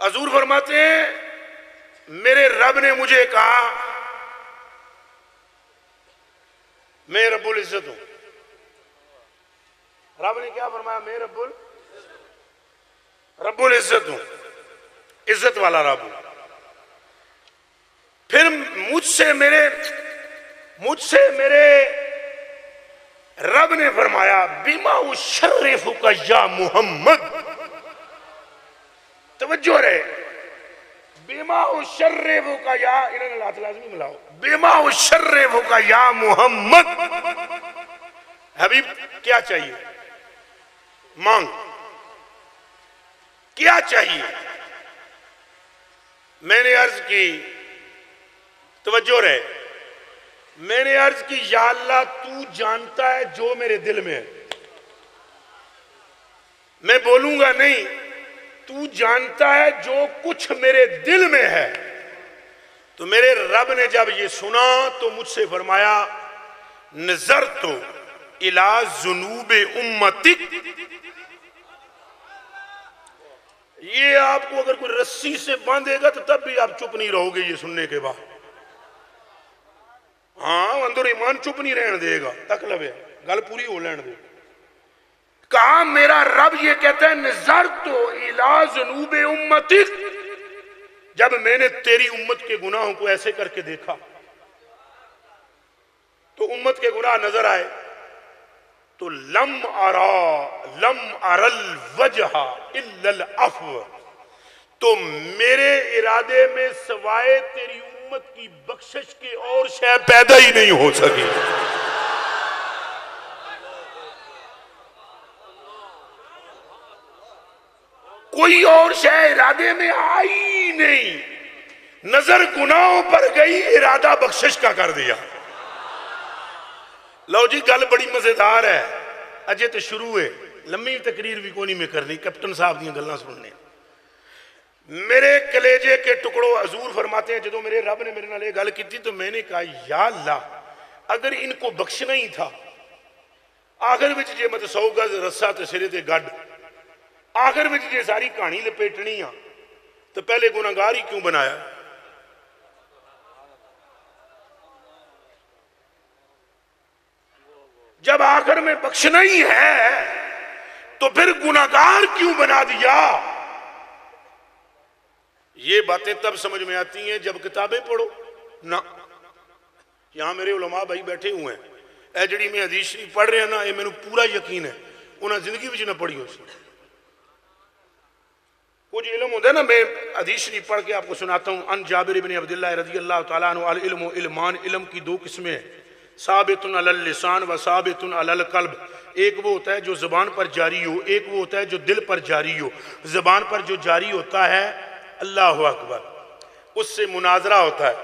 حضور فرماتے ہیں میرے رب نے مجھے کہا میں رب العزت ہوں. رب نے کیا فرمایا؟ میں رب العزت ہوں، عزت والا رب ہوں. پھر مجھ سے میرے رب نے فرمایا بما اشرفک یا محمد. توجہ رہے، بما اشرفک یا انہوں نے ہاتھ لازمی ملاؤ، بما اشرفک یا محمد. حبیب کیا چاہیے؟ مانگ. کیا چاہیے؟ میں نے عرض کی، توجہ رہے، میں نے عرض کی یا اللہ تو جانتا ہے جو میرے دل میں ہے. میں بولوں گا نہیں، تو جانتا ہے جو کچھ میرے دل میں ہے. تو میرے رب نے جب یہ سنا تو مجھ سے فرمایا نظرت الی ذنوب امتک. یہ آپ کو اگر کوئی رسی سے باندھے گا تو تب بھی آپ چپ نہیں رہو گے یہ سننے کے بعد. ہاں اندر ایمان چپ نہیں رہن دے گا، تک لبے گل پوری ہو لین دے. کہا میرا رب یہ کہتا ہے نظرت الی ذنوب امتک، جب میں نے تیری امت کے گناہوں کو ایسے کر کے دیکھا تو امت کے گناہ نظر آئے تو لم ار الوجہ الا العفو. تو میرے ارادے میں سوائے تیری امت کی بخشش کے اور شے پیدا ہی نہیں ہو سکی. کوئی اور شے ارادے میں آئی نہیں، نظر گناہوں پر گئی، ارادہ بخشش کا کر دیا. لو جی گل بڑی مزیدار ہے، اجے تو شروع ہے، لمبی تقریر بھی کونی میں کرنی، کیپٹن صاحب دی گلاں سننے. میرے کلیجے کے ٹکڑوں، حضور فرماتے ہیں جدو میرے رب نے میرے نال یہ گل کی تھی تو میں نے کہا یا اللہ اگر ان کو بخشنا ہی تھا، آخر وچ جے مت 100 گز رسا تے سرے تے گڈ، آخر وچ جے ساری کہانی لپیٹنی آ تو پہلے گناہگار ہی کیوں بنایا؟ جب آخر میں بخشنا ہی ہے تو پھر گناہگار کیوں بنا دیا؟ یہ باتیں تب سمجھ میں آتی ہیں جب کتابیں پڑھو نا. یہاں میرے علماء بھائی بیٹھے ہوئے ہیں، اے جڑی میں حدیث شریف پڑھ رہے ہیں نا، یہ میں نے پورا یقین ہے انہاں زندگی بھی نہ پڑھی ہو سی. کچھ علم ہوتا ہے نا، میں حدیث شریف پڑھ کے آپ کو سناتا ہوں. ان جابر بن عبداللہ رضی اللہ تعالیٰ عنہ العلم و علمان، علم کی 2 قسمیں ہیں، ثابت علی اللسان و ثابت علی القلب. ایک وہ ہوتا ہے جو زبان پر جاری ہو، ایک وہ ہوتا ہے جو دل پر جاری ہو. زبان پر جو جاری ہوتا ہے اللہ اکبر، اس سے مناظرہ ہوتا ہے.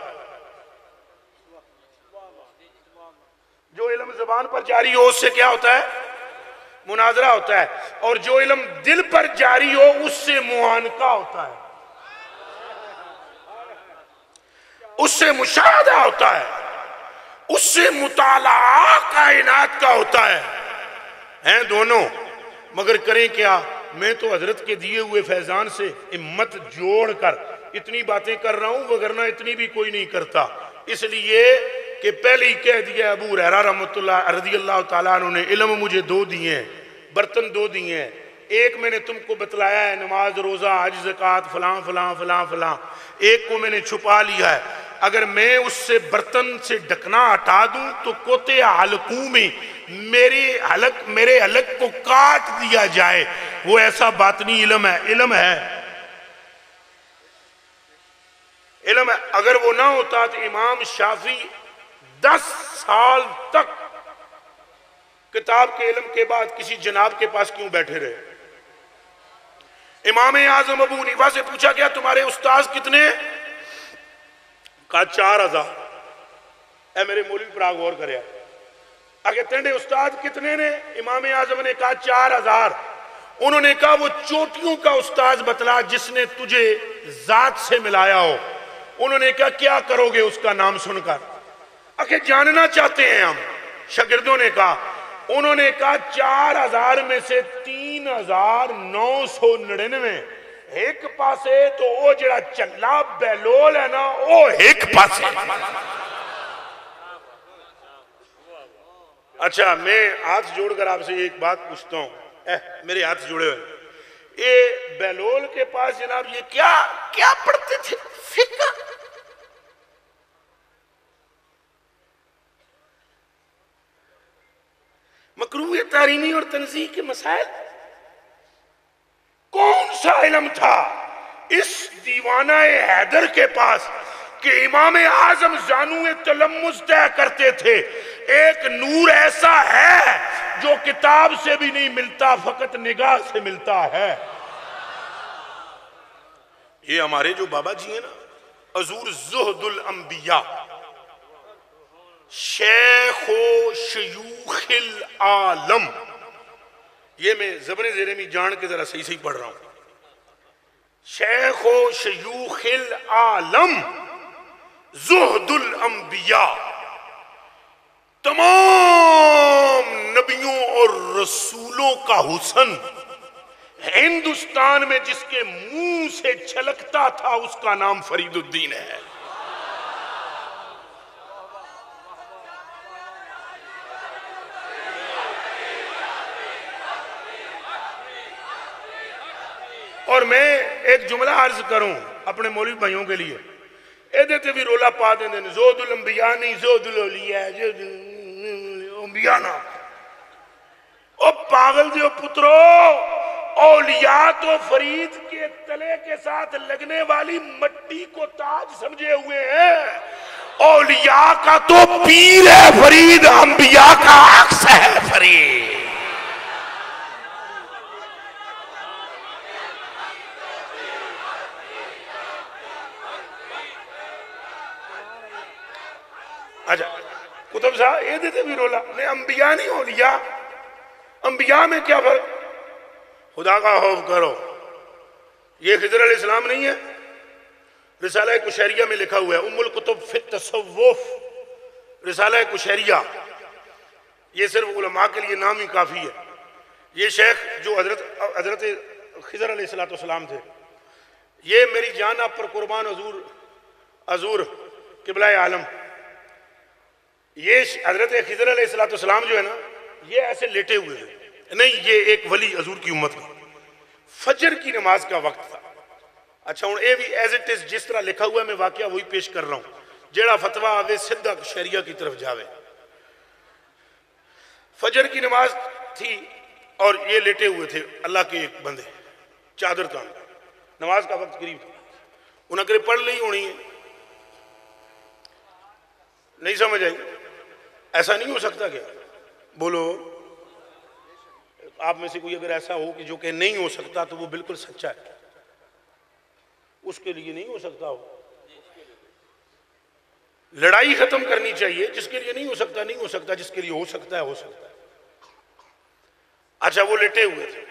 جو علم زبان پر جاری ہو اس سے کیا ہوتا ہے؟ مناظرہ ہوتا ہے. اور جو علم دل پر جاری ہو اس سے معانقہ ہوتا ہے، اس سے مشاہدہ ہوتا ہے، اس سے مطالعہ کائنات کا ہوتا ہے. ہیں دونوں، مگر کریں کیا؟ میں تو حضرت کے دیے ہوئے فیضان سے ہمت جوڑ کر اتنی باتیں کر رہا ہوں، وگرنہ اتنی بھی کوئی نہیں کرتا. اس لیے کہ پہلے ہی کہہ دیا ابو ہریرہ رحمۃ اللہ رضی اللہ تعالیٰ عنہ نے، علم مجھے 2 دیے ہیں، برتن 2 دیے ہیں. ایک میں نے تم کو بتلایا ہے نماز، روزہ، حج، زکوٰۃ، فلاں فلاں فلاں فلاں. ایک کو میں نے چھپا لیا ہے. اگر میں اس سے برتن سے ڈھکنا ہٹا دوں تو کوتے حلقوں میں میرے حلق کو کاٹ دیا جائے. وہ ایسا باطنی علم ہے. علم ہے، علم ہے. اگر وہ نہ ہوتا تو امام شافعی 10 سال تک کتاب کے علم کے بعد کسی جناب کے پاس کیوں بیٹھے رہے؟ امام اعظم ابو حنیفہ سے پوچھا گیا تمہارے استاذ کتنے؟ کہا 4000. اے میرے مولوی پر غور کریا، اگر تینڈے استاد کتنے نے؟ امام اعظم نے کہا 4000. انہوں نے کہا وہ چوٹیوں کا استاذ بتلا جس نے تجھے ذات سے ملایا ہو. انہوں نے کہا کیا کرو گے اس کا نام سن کر؟ اگر جاننا چاہتے ہیں ہم. شاگردوں نے کہا، انہوں نے کہا 4000 میں سے 3999 ایک پاسے تو وہ جڑا چلا بیلول ہے نا وہ ایک پاسے. اچھا میں ہاتھ جوڑ کر آپ سے ایک بات پوچھتا ہوں, میرے ہاتھ جوڑے ہوئے, یہ بیلول کے پاس جناب یہ کیا پڑھتے تھے؟ فقہ. مکروہ تحریمی اور تنزیہ کے مسائل. کون سا علم تھا اس دیوانہ حیدر کے پاس کہ امام اعظم زانو تلمذ طے کرتے تھے ایک نور ایسا ہے جو کتاب سے بھی نہیں ملتا, فقط نگاہ سے ملتا ہے. یہ ہمارے جو بابا جی ہیں نا, حضور زہد الانبیاء, شیخ و شیوخ العالم, یہ میں زبر زیرمی جان کے ذرا صحیح پڑھ رہا ہوں, شیخ و شیوخ العالم زہد الانبیاء, تمام نبیوں اور رسولوں کا حسن ہندوستان میں جس کے منہ سے چھلکتا تھا اس کا نام فرید الدین ہے. اور میں ایک جملہ عرض کروں اپنے مولوی بھائیوں کے لیے, ایدے تے بھی رولا پا دیں دیں زہد الانبیاء نہیں زہد الاولیاء, زہد الانبیاء نا. او پاگل دیو پترو, اولیاء تو فرید کے تلے کے ساتھ لگنے والی مٹی کو تاج سمجھے ہوئے ہیں, اولیاء کا تو پیر ہے فرید, انبیاء کا عکس ہے فرید. اچھا کتب صاحب یہ دیتے بھی رولا نہیں, انبیاء نہیں اولیاء. انبیاء میں کیا فرق؟ خدا کا خوف کرو. یہ خضر علیہ السلام نہیں ہے؟ رسالہ کشیریہ میں لکھا ہوا ہے, ام الکتب فی التصوف, رسالہ کشیریہ. یہ صرف علماء کے لیے نام ہی کافی ہے. یہ شیخ جو حضرت خضر علیہ السلام تھے, یہ میری جان آپ پر قربان حضور قبلہ عالم, یہ حضرت خضر علیہ السلام جو ہے نا یہ ایسے لیٹے ہوئے ہیں. نہیں, یہ ایک ولی حضور کی امت کا. فجر کی نماز کا وقت تھا. اچھا ہوں اے بھی ایز اٹ از جس طرح لکھا ہوا ہے میں واقعہ وہی پیش کر رہا ہوں, جیڑا فتویٰ آوے سدھا شریعہ کی طرف جاوے. فجر کی نماز تھی اور یہ لیٹے ہوئے تھے اللہ کے ایک بندے, چادر تان, نماز کا وقت قریب تھا. انہوں نے پڑھ لی ہونی ہے, نہیں سمجھ آئی؟ ایسا نہیں ہو سکتا کیا؟ بولو آپ میں سے کوئی اگر ایسا ہو کہ جو کہ نہیں ہو سکتا تو وہ بالکل سچا ہے, اس کے لیے نہیں ہو سکتا ہو. لڑائی ختم کرنی چاہیے, جس کے لیے نہیں ہو سکتا نہیں ہو سکتا, جس کے لیے ہو سکتا ہے ہو سکتا ہے. اچھا وہ لیٹے ہوئے تھے,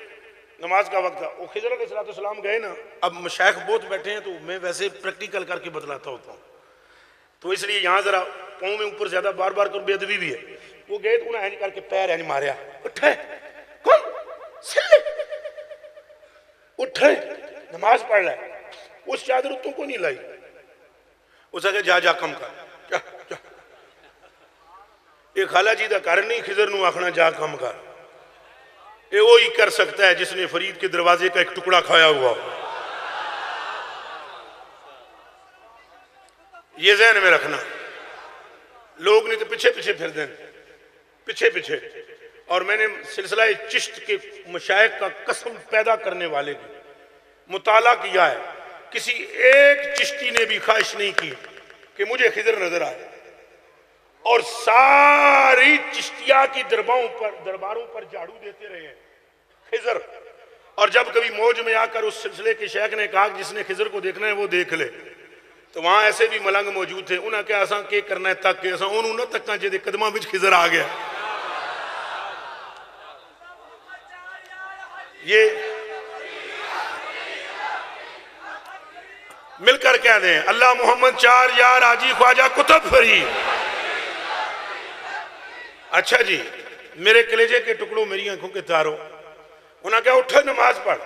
نماز کا وقت تھا. وہ خضر علیہ السلام گئے نا, اب مشائخ بہت بیٹھے ہیں تو میں ویسے پریکٹیکل کر کے بتلاتا ہوتا ہوں, تو اس لیے یہاں ذرا پاؤں میں اوپر زیادہ بار بار کر بے ادبی بھی ہے. وہ گئے تو انہیں کر کے پیر ماریا, اٹھے کون سلے اٹھے نماز پڑھ رہا ہے. اس چادر اتوں کو نہیں لائی, اس نے کہا جا کم کر. یہ خالہ جی دا کر نہیں, خضر نو آخنا جا کم کر. یہ وہی کر سکتا ہے جس نے فرید کے دروازے کا ایک ٹکڑا کھایا ہوا. یہ ذہن میں رکھنا. لوگ نہیں تو پیچھے پیچھے پھر دیں, پیچھے پیچھے. اور میں نے سلسلہ چشت کے مشائخ کا قسم پیدا کرنے والے کی مطالعہ کیا ہے, کسی ایک چشتی نے بھی خواہش نہیں کی کہ مجھے خضر نظر آئے, اور ساری چشتیہ کی درباروں پر جھاڑو دیتے رہے ہیں خضر. اور جب کبھی موج میں آ کر اس سلسلے کے شیخ نے کہا جس نے خضر کو دیکھنا ہے وہ دیکھ لے, تو وہاں ایسے بھی ملنگ موجود تھے. انہاں کیا اساں کے کرنا ہے تک کہ اساں انہوں نہ تکاں جے دے قدماں وچ خضر آ گیا. یہ مل کر کہہ دیں اللہ محمد چار یار حاجی خواجہ کتب فرید. اچھا جی میرے کلیجے کے ٹکڑوں میری آنکھوں کے تاروں, انہاں کہا اٹھو نماز پڑھ.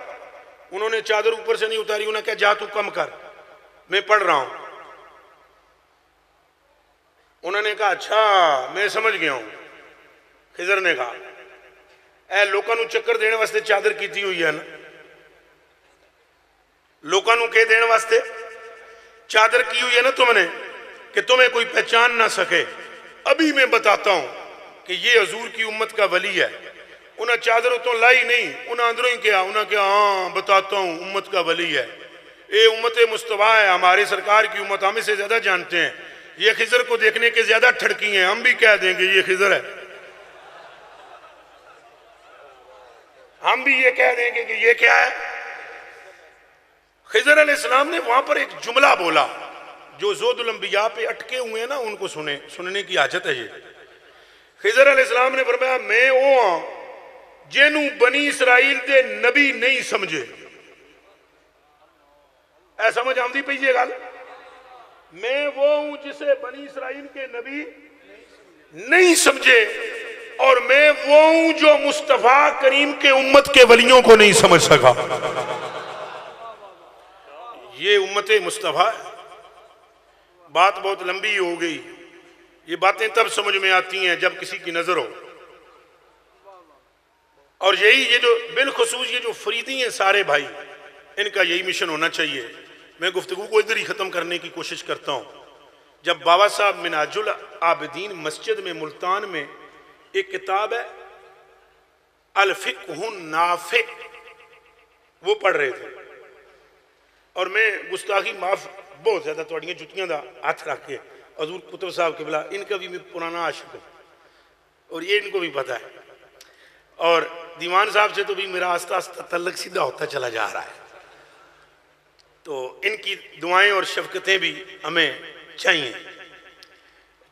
انہوں نے چادر اوپر سے نہیں اتاری، انہوں نے کہا جا تو کم کر، میں پڑھ رہا ہوں۔ انہوں نے کہا اچھا میں سمجھ گیا ہوں۔ خضر نے کہا اے لوکاں نو چکر دینے واسطے چادر کیتی ہوئی ہے نا، لوکاں نو کہ دینے واسطے چادر کی ہوئی ہے نا تم نے کہ تمہیں کوئی پہچان نہ سکے۔ ابھی میں بتاتا ہوں کہ یہ حضور کی امت کا ولی ہے۔ انہاں چادر اتوں لائی نہیں، انہاں اندروں ہی کیا، انہاں کہا ہاں بتاتا ہوں امت کا ولی ہے، اے امت مصطفیٰ ہے، ہمارے سرکار کی امت ہمیں سے زیادہ جانتے ہیں، یہ خضر کو دیکھنے کے زیادہ ٹھڑکی ہیں، ہم بھی کہہ دیں گے یہ خضر ہے، ہم بھی یہ کہہ دیں گے کہ یہ کیا ہے۔ خضر علیہ السلام نے وہاں پر ایک جملہ بولا، جو زود الانبیاء پہ اٹکے ہوئے ہیں نا ان کو سننے کی حاجت ہے۔ یہ خضر علیہ السلام نے فرمایا میں وہ ہاں جنوں بنی اسرائیل دے نبی نہیں سمجھے۔ اے سمجھ آمدی پئی یہ گل، میں وہ ہوں جسے بنی اسرائیل کے نبی نہیں سمجھے، اور میں وہ ہوں جو مصطفیٰ کریم کے امت کے ولیوں کو نہیں سمجھ سکا۔ یہ امت مصطفیٰ ہے۔ بات بہت لمبی ہو گئی، یہ باتیں تب سمجھ میں آتی ہیں جب کسی کی نظر ہو، اور یہی یہ جو بالخصوص یہ جو فریدی ہیں سارے بھائی، ان کا یہی مشن ہونا چاہیے۔ میں گفتگو کو ادھر ہی ختم کرنے کی کوشش کرتا ہوں۔ جب بابا صاحب منہاج العابدین مسجد میں ملتان میں ایک کتاب ہے الفقہ النافع، وہ پڑھ رہے تھے، اور میں گستاخی معاف بہت زیادہ توڑیاں جتیاں دا ہاتھ رکھ کے، حضور قطب صاحب قبلہ ان کا بھی میں پرانا عاشق ہوں اور یہ ان کو بھی پتہ ہے، اور دیوان صاحب سے تو بھی میرا آستہ آستہ تعلق سیدھا ہوتا چلا جا رہا ہے، تو ان کی دعائیں اور شفقتیں بھی ہمیں چاہیے۔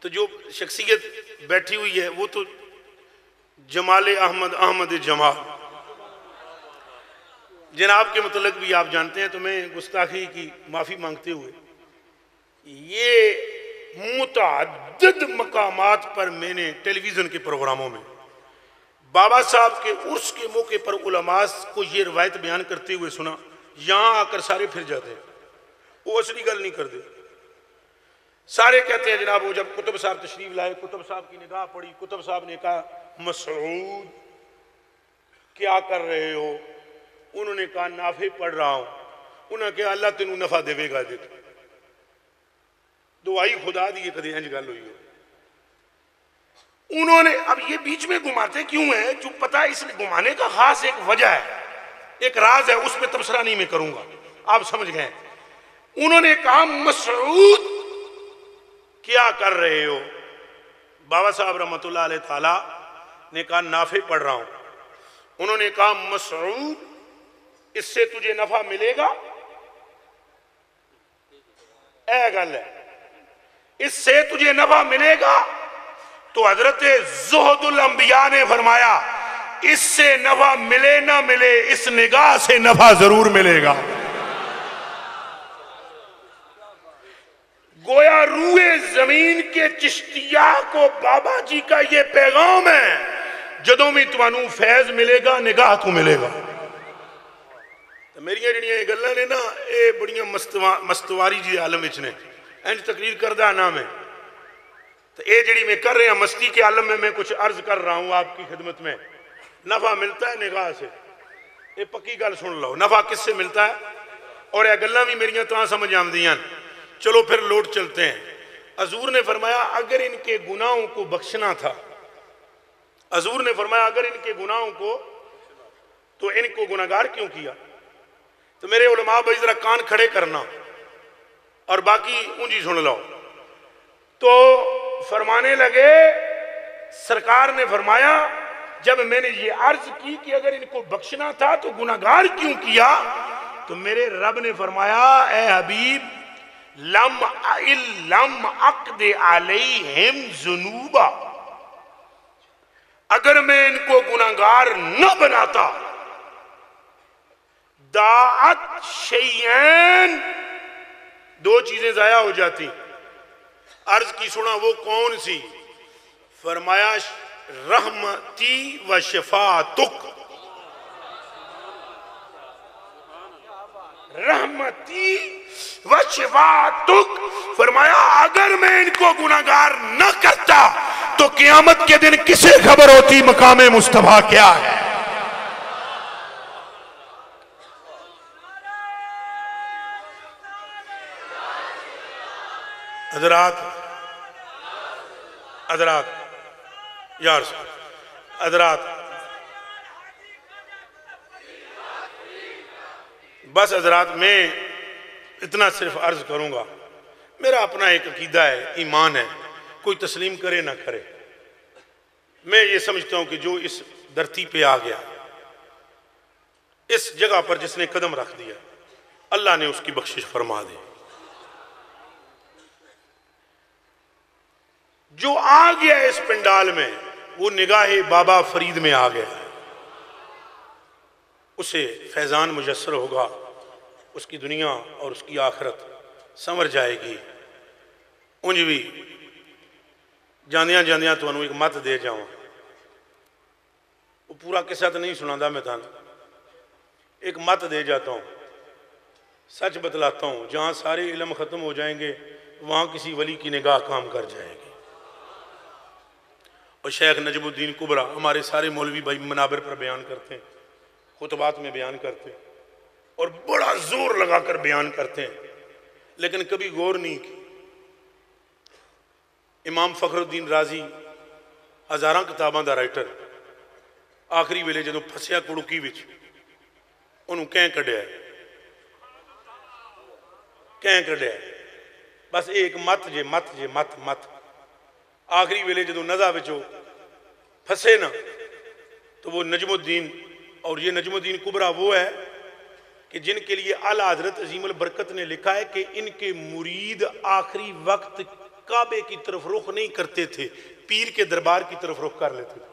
تو جو شخصیت بیٹھی ہوئی ہے وہ تو جمال احمد جمال، جناب کے متعلق بھی آپ جانتے ہیں، تو میں گستاخی کی معافی مانگتے ہوئے یہ متعدد مقامات پر میں نے ٹیلی ویژن کے پروگراموں میں بابا صاحب کے عرس کے موقع پر علماء کو یہ روایت بیان کرتے ہوئے سنا، یہاں آ کر سارے پھر جاتے ہیں، وہ اصلی گل نہیں کرتے، سارے کہتے ہیں جناب وہ جب قطب صاحب تشریف لائے، قطب صاحب کی نگاہ پڑی، قطب صاحب نے کہا مسعود کیا کر رہے ہو؟ انہوں نے کہا نافع پڑھ رہا ہوں۔ انہوں نے کہا اللہ تینوں نفع دے گا، دے دعائی خدا دی کدی انج گل ہوئی ہو۔ انہوں نے اب یہ بیچ میں گھماتے کیوں ہیں؟ جو پتا اس نے گھمانے کا خاص ایک وجہ ہے، ایک راز ہے، اس پہ تبصرہ نہیں میں کروں گا، آپ سمجھ گئے۔ انہوں نے کہا مسعود کیا کر رہے ہو؟ بابا صاحب رحمۃ اللہ علیہ تعالی نے کہا نافع پڑھ رہا ہوں۔ انہوں نے کہا مسعود اس سے تجھے نفع ملے گا؟ اے گل ہے، اس سے تجھے نفع ملے گا؟ تو حضرت زہد الانبیاء نے فرمایا اس سے نفع ملے نہ ملے، اس نگاہ سے نفع ضرور ملے گا۔ گویا روئے زمین کے چشتیہ کو بابا جی کا یہ پیغام ہے، جدوں میں تمہوں فیض ملے گا نگاہ تو ملے گا۔ میری جڑیاں یہ گلاں نے نا اے بڑیاں مستواری جی عالم وچ نے، انج تقریر کردہ نام ہے، تو اے جڑی میں کر رہے ہیں مستی کے عالم میں کچھ عرض کر رہا ہوں آپ کی خدمت میں۔ نفع ملتا ہے نگاہ سے، اے پکی گل سن لو، نفع کس سے ملتا ہے؟ اور یہ گلاں بھی میریاں تاں سمجھ آمدیاں۔ چلو پھر لوٹ چلتے ہیں۔ حضور نے فرمایا اگر ان کے گناہوں کو بخشنا تھا، حضور نے فرمایا اگر ان کے گناہوں کو، تو ان کو گناہگار کیوں کیا؟ تو میرے علماء بھائی ذرا کان کھڑے کرنا اور باقی اونجی سن لو۔ تو فرمانے لگے، سرکار نے فرمایا جب میں نے یہ عرض کی کہ اگر ان کو بخشنا تھا تو گناہگار کیوں کیا، تو میرے رب نے فرمایا اے حبیب لم اقد علیہم ذنوبا، اگر میں ان کو گناہگار نہ بناتا، داعت شیئین، دو چیزیں ضائع ہو جاتی۔ عرض کی سنا وہ کون سی؟ فرمایا رحمتی و شفاعتک، رحمتی و شفاعتک، فرمایا اگر میں ان کو گناہگار نہ کرتا تو قیامت کے دن کسے خبر ہوتی مقام مصطفیٰ کیا ہے؟ حضرات بس حضرات میں اتنا صرف عرض کروں گا، میرا اپنا ایک عقیدہ ہے، ایمان ہے، کوئی تسلیم کرے نہ کرے، میں یہ سمجھتا ہوں کہ جو اس دھرتی پہ آ گیا، اس جگہ پر جس نے قدم رکھ دیا، اللہ نے اس کی بخشش فرما دی۔ جو آ گیا اس پنڈال میں وہ نگاہ بابا فرید میں آ گیا، اسے فیضان میسر ہوگا، اس کی دنیا اور اس کی آخرت سنور جائے گی۔ انج بھی جاندیاں جاندیاں تو انہوں ایک مت دے جاؤں، وہ پورا قصہ تو نہیں سنا دا میں تھا، ایک مت دے جاتا ہوں، سچ بتلاتا ہوں، جہاں سارے علم ختم ہو جائیں گے وہاں کسی ولی کی نگاہ کام کر جائے گی۔ اور شیخ نجم الدین کبرا ہمارے سارے مولوی بھائی منابر پر بیان کرتے ہیں، خطبات میں بیان کرتے ہیں اور بڑا زور لگا کر بیان کرتے ہیں، لیکن کبھی غور نہیں کی۔ امام فخر الدین رازی ہزاراں کتاباں دا رائٹر، آخری ویلے جدوں پھسیا کڑکی وچ انہوں کہیں کڈیا ہے، بس ایک مت جے مت آخری ویلے جدوں نزا وچوں پھسے نا تو وہ نجم الدین، اور یہ نجم الدین کبرا وہ ہے کہ جن کے لیے اعلیٰ حضرت عظیم البرکت نے لکھا ہے کہ ان کے مرید آخری وقت کعبے کی طرف رخ نہیں کرتے تھے، پیر کے دربار کی طرف رخ کر لیتے تھے۔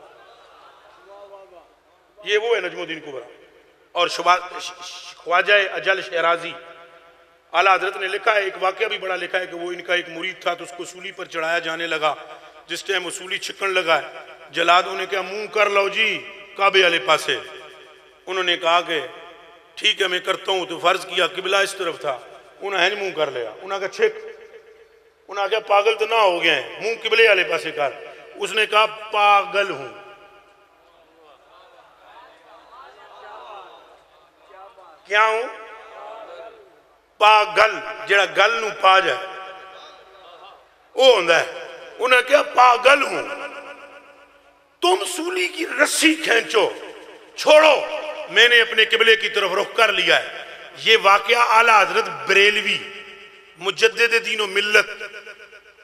یہ وہ ہے نجم الدین کبرا۔ اور خواجہ اجل شیرازی اعلیٰ حضرت نے لکھا ہے، ایک واقعہ بھی بڑا لکھا ہے کہ وہ ان کا ایک مرید تھا تو اس کو سولی پر چڑھایا جانے لگا، جس ٹائم اصولی چھکن لگا ہے، جلادوں نے کہا منہ کر لو جی کعبے والے پاسے، انہوں نے کہا کہ ٹھیک ہے میں کرتا ہوں، تو فرض کیا قبلہ اس طرف تھا، انہوں نے منہ کر لیا، انہوں نے کہا چھک، انہوں نے کہا پاگل تو نہ ہو گئے ہیں، منہ قبلے والے پاسے کر، اس نے کہا پاگل ہوں۔ کیا ہوں؟ پاگل، جڑا گل نو پا جائے وہ ہوندہ ہے، انہوں نے کہا پاگل ہوں، تم سولی کی رسی کھینچو، چھوڑو، میں نے اپنے قبلے کی طرف رخ کر لیا ہے۔ یہ واقعہ اعلیٰ حضرت بریلوی مجدد دین و ملت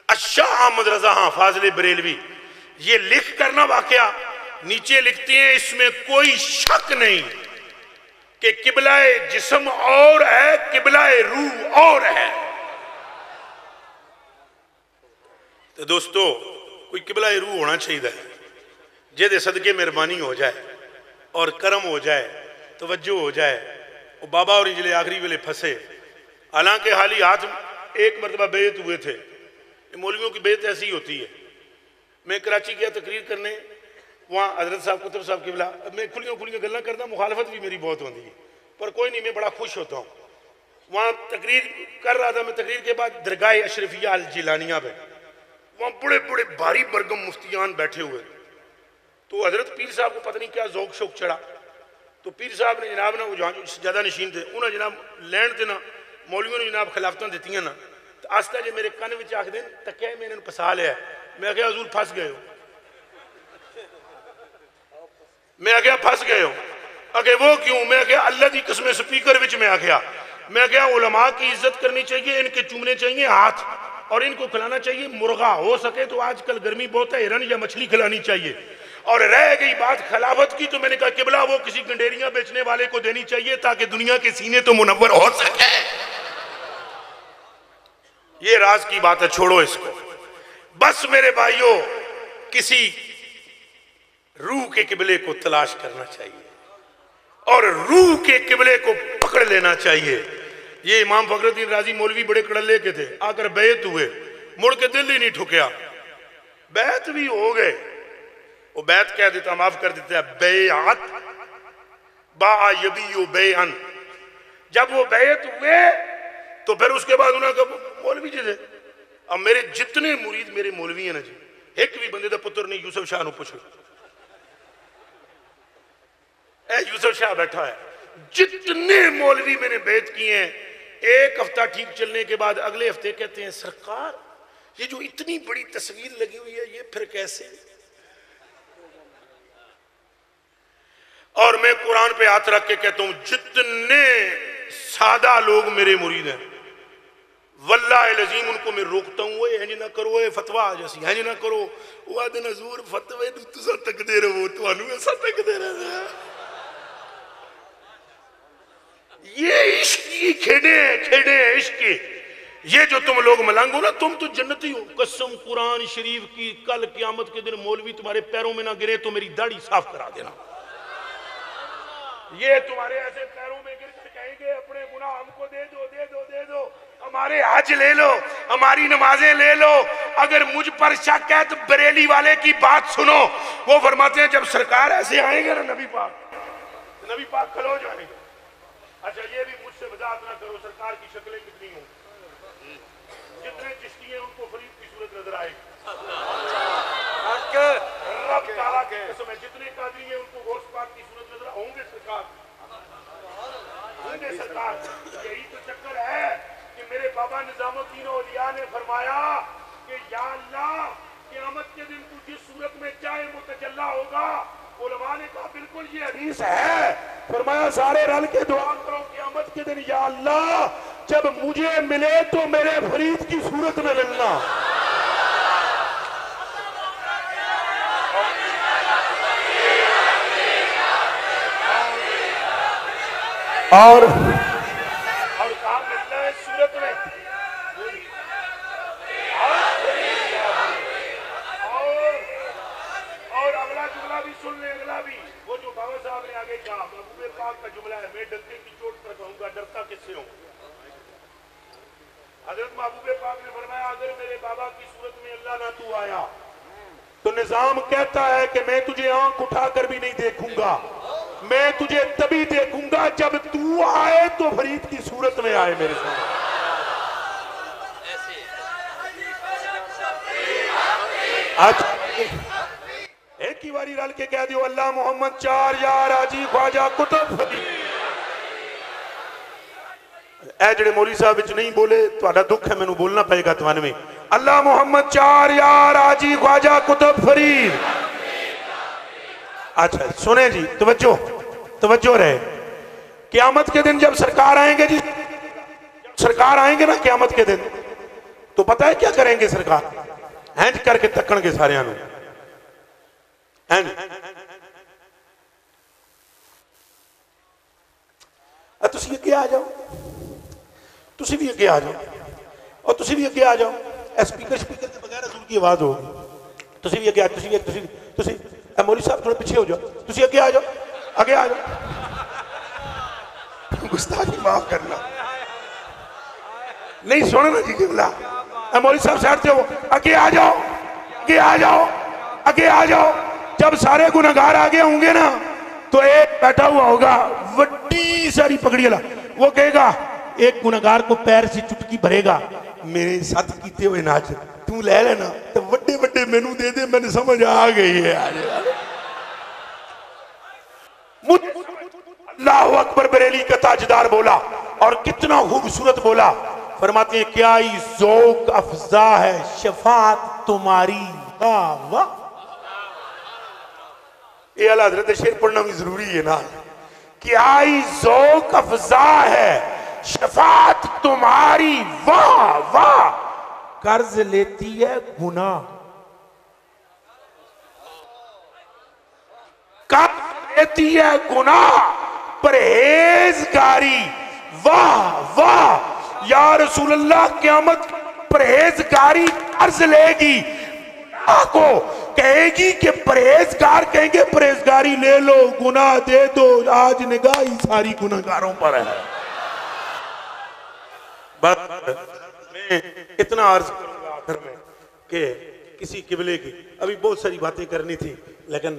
الشاہ احمد رضا فاضل بریلوی یہ لکھ کرنا واقعہ نیچے لکھتے ہیں، اس میں کوئی شک نہیں کہ قبلہ جسم اور ہے، قبلہ روح اور ہے۔ تو دوستو کوئی قبلہ روح ہونا چاہیے، جے صدقے مہربانی ہو جائے اور کرم ہو جائے، توجہ ہو جائے۔ وہ بابا اور انجلے آخری ویلے پھنسے، حالانکہ حالی ہاتھ ایک مرتبہ بیعت ہوئے تھے، مولویوں کی بیعت ایسی ہوتی ہے۔ میں کراچی گیا تقریر کرنے، وہاں حضرت صاحب قطب صاحب قبلہ، میں کھلیاں گلاں کرتا، مخالفت بھی میری بہت ہوتی ہے پر کوئی نہیں، میں بڑا خوش ہوتا ہوں۔ وہاں تقریر کر رہا تھا میں، تقریر کے بعد درگاہ اشرفیہ الجیلانیہ پہ وہاں بڑے بڑے بھاری برگم مفتیان بیٹھے ہوئے، تو حضرت پیر صاحب کو پتہ نہیں کیا ذوق شوق چڑھا، تو پیر صاحب نے جناب نا وہ جہاں زیادہ نشین تھے انہوں نے جناب لین تے نا مولویوں نے جناب خلافتاں دیتی ہیں نا، تو آستہ جے میرے کن وچ آکھ دیں تکیا میں انہوں نے پسا لیا ہے، میں کہا حضور پھنس گئے ہو، میں کہا پھنس گئے ہو، اگے وہ کیوں؟ میں کہا اللہ دی قسم سپیکر وچ میں آکھیا، میں کہا علماء کی عزت کرنی چاہیے، ان کے چومنے چاہیے ہاتھ اور ان کو کھلانا چاہیے مرغا، ہو سکے تو آج کل گرمی بہت ہے ہرن یا مچھلی کھلانی چاہیے۔ اور رہ گئی بات خلافت کی تو میں نے کہا قبلہ وہ کسی گنڈیریاں بیچنے والے کو دینی چاہیے تاکہ دنیا کے سینے تو منور ہو سکے۔ یہ راز کی بات ہے، چھوڑو اس کو۔ بس میرے بھائیوں کسی روح کے قبلے کو تلاش کرنا چاہیے اور روح کے قبلے کو پکڑ لینا چاہیے۔ یہ امام فخر الدین رازی مولوی بڑے کڑلے کے تھے، آ کر بیعت ہوئے، مڑ کے دل ہی نہیں ٹھکیا، بیعت بھی ہو گئے، وہ بیعت کہہ دیتا معاف کر دیتا ہے، بیعت با یبیو بیعن، جب وہ بیعت ہوئے تو پھر اس کے بعد انہوں نے کہا مولوی جی دے اب میرے جتنے مرید میرے مولوی ہیں نا جی ایک بھی بندے دا پتر نہیں یوسف شاہ نو پوچھو اے یوسف شاہ بیٹھا ہے جتنے مولوی میں نے بیعت کیے ہیں ایک ہفتہ ٹھیک چلنے کے بعد اگلے ہفتے کہتے ہیں سرکار یہ جو اتنی بڑی تصویر لگی ہوئی ہے یہ پھر کیسے اور میں قرآن پہ ہاتھ رکھ کے کہتا ہوں جتنے سادہ لوگ میرے مرید ہیں واللہ العظیم ان کو میں روکتا ہوں وہ یہ نہ کرو یہ فتویٰ جیسی یہ نہ کرو وہ آدھے حضور فتوے تسا تک دے رہے ہو تو انہوں ایسا تک دے رہے ہیں یہ عشق کی کھیڑے ہیں عشق کی یہ جو تم لوگ ملنگ ہو نا تم تو جنتی ہو قسم قرآن شریف کی کل قیامت کے دن مولوی تمہارے پیروں میں نہ گرے تو میری داڑھی صاف کرا دینا یہ تمہارے ایسے پیروں میں گر کر کہیں گے اپنے گناہ ہم کو دے دو دے دو دے دو ہمارے حج لے لو ہماری نمازیں لے لو اگر مجھ پر شک ہے تو بریلی والے کی بات سنو وہ فرماتے ہیں جب سرکار ایسے آئیں گے نا نبی پاک کھلو جائیں گے اچھا یہ بھی مجھ سے وضاحت نہ کرو سرکار کی شکلیں کتنی ہوں جتنے چشتی ہیں ان کو فرید کی صورت نظر آئے رب تعالیٰ کے قسم ہے جتنے قادری ہیں ان کو غوث پاک کی صورت نظر ہوں گے سرکار یہی تو چکر ہے کہ میرے بابا نظام الدین اولیاء نے فرمایا کہ یا اللہ قیامت کے دن تو جس صورت میں چاہے متجلا ہوگا علماء نے کہا بالکل یہ حدیث ہے فرمایا سارے رل کے دعا کرو قیامت کے دن یا اللہ جب مجھے ملے تو میرے فرید کی صورت میں ملنا اور کہاں ملنا ہے صورت میں اور اگلا جملہ بھی سن لیں اگلا بھی وہ جو بابا صاحب نے آگے کہا محبوب پاک کا جملہ ہے میں ڈرتے کی چوٹ پر کہوں گا ڈرتا کس سے ہوں حضرت محبوب پاک نے فرمایا اگر میرے بابا کی صورت میں اللہ نہ تو آیا تو نظام کہتا ہے کہ میں تجھے آنکھ اٹھا کر بھی نہیں دیکھوں گا میں تجھے تبھی دیکھوں گا جب تو آئے تو فرید کی صورت میں آئے میرے سامنے آج ایک ہی باری رل کے کہہ دیو اللہ محمد چار یار آجی خواجہ کتب فرید اے جڑے مولی صاحب وچ نہیں بولے تہاڈا دکھ ہے مینوں بولنا پئے گا توانے میں اللہ محمد چار یار آجی خواجہ کتب فرید اچھا سنیں جی توجہ رہے قیامت کے دن جب سرکار آئیں گے جی سرکار آئیں گے نا قیامت کے دن تو پتہ ہے کیا کریں گے سرکار ہینج کر کے تکن گے سارے آنوں ہینج تسی اگے آ جاؤ تسی بھی اگے آ جاؤ اور تسی بھی اگے آ جاؤ اسپیکر کے بغیر حضور کی آواز ہوگی تسی بھی اگے آ تسی اے مولی صاحب تھوڑے پیچھے ہو جاؤ تسی اگے آ جاؤ آگے آ جاؤ گستاخی معاف کرنا نہیں سونا نا جی قبلہ اے مولی صاحب سائڈ سے ہو آگے آ جاؤ آگے آ جاؤ آگے آ جاؤ جب سارے گناہگار آگے ہوں گے نا تو ایک بیٹھا ہوا ہوگا وڈی ساری پکڑی اللہ وہ کہے گا ایک گناہگار کو پیر سے چٹکی بھرے گا میرے ساتھ کیتے ہوئے ناچ تو لے لینا تو وڈے وڈے مینو دے دے میں نے سمجھ آ گئی ہے اللہ اکبر بریلی کا تاجدار بولا اور کتنا خوبصورت بولا فرماتے ہیں کیا ہی ذوق افزا ہے شفاعت تمہاری واہ واہ یہ اللہ حضرت شیر پڑھنا بھی ضروری ہے نا کیا ہی ذوق افزا ہے شفاعت تمہاری واہ واہ قرض لیتی ہے گناہ قرض لیتی ہے گناہ پرہیزگاری واہ واہ یا رسول اللہ قیامت پرہیزگاری قرض لے گی گناہ کو کہے گی کہ پرہیزگار کہیں گے پرہیزگاری لے لو گناہ دے دو آج نگاہ ہی ساری گناہگاروں پر ہے میں اتنا عرض کروں گا آخر میں کہ کسی قبلے کی ابھی بہت ساری باتیں کرنی تھی لیکن